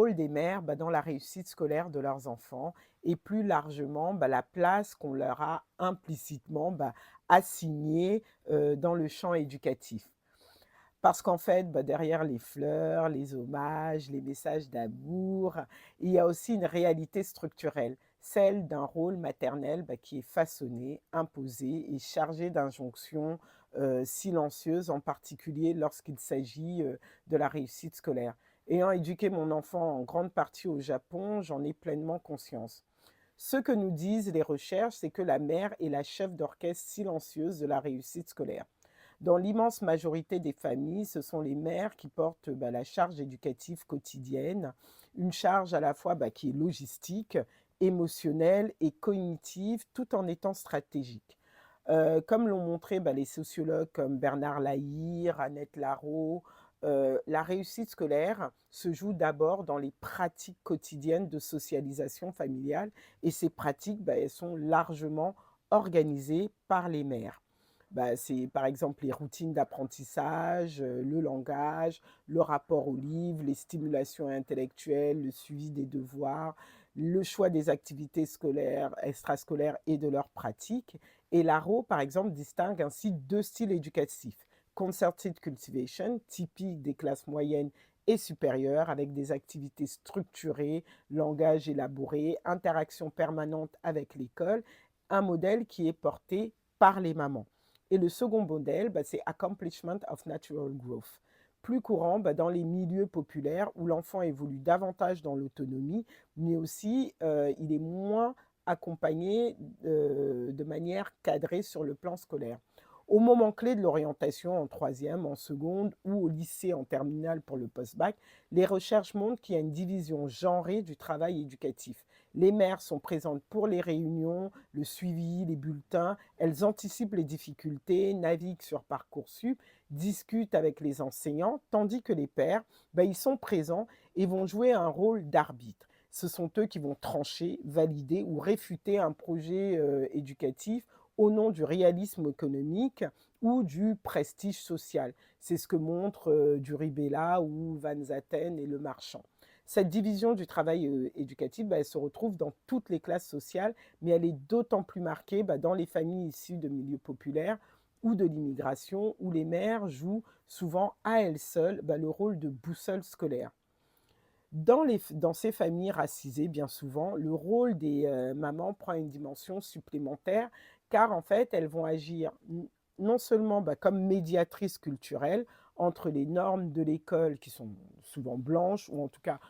rôle des mères dans la réussite scolaire de leurs enfants et plus largement la place qu'on leur a implicitement assignée dans le champ éducatif. Parce qu'en fait, derrière les fleurs, les hommages, les messages d'amour, il y a aussi une réalité structurelle, celle d'un rôle maternel qui est façonné, imposé et chargé d'injonctions silencieuses, en particulier lorsqu'il s'agit de la réussite scolaire. Ayant éduqué mon enfant en grande partie au Japon, j'en ai pleinement conscience. Ce que nous disent les recherches, c'est que la mère est la chef d'orchestre silencieuse de la réussite scolaire. Dans l'immense majorité des familles, ce sont les mères qui portent la charge éducative quotidienne, une charge à la fois qui est logistique, émotionnelle et cognitive, tout en étant stratégique. Comme l'ont montré les sociologues comme Bernard Lahire, Annette Larraux, la réussite scolaire se joue d'abord dans les pratiques quotidiennes de socialisation familiale et ces pratiques, elles sont largement organisées par les mères. C'est par exemple les routines d'apprentissage, le langage, le rapport aux livres, les stimulations intellectuelles, le suivi des devoirs, le choix des activités scolaires, extrascolaires et de leurs pratiques. Et l'ARO, par exemple, distingue ainsi deux styles éducatifs. Concerted cultivation, typique des classes moyennes et supérieures, avec des activités structurées, langage élaboré, interaction permanente avec l'école, un modèle qui est porté par les mamans. Et le second modèle, c'est Accomplishment of Natural Growth, plus courant dans les milieux populaires où l'enfant évolue davantage dans l'autonomie, mais aussi il est moins accompagné de manière cadrée sur le plan scolaire. Au moment clé de l'orientation en troisième, en seconde ou au lycée en terminale pour le post-bac, les recherches montrent qu'il y a une division genrée du travail éducatif. Les mères sont présentes pour les réunions, le suivi, les bulletins. Elles anticipent les difficultés, naviguent sur Parcoursup, discutent avec les enseignants, tandis que les pères, ils sont présents et vont jouer un rôle d'arbitre. Ce sont eux qui vont trancher, valider ou réfuter un projet éducatif au nom du réalisme économique ou du prestige social. C'est ce que montrent Duribella ou Van Zaten et Le Marchand. Cette division du travail éducatif, elle se retrouve dans toutes les classes sociales, mais elle est d'autant plus marquée dans les familles issues de milieux populaires ou de l'immigration, où les mères jouent souvent à elles seules le rôle de boussole scolaire. Dans ces familles racisées, bien souvent, le rôle des mamans prend une dimension supplémentaire, car en fait, elles vont agir non seulement comme médiatrices culturelles entre les normes de l'école qui sont souvent blanches ou en tout cas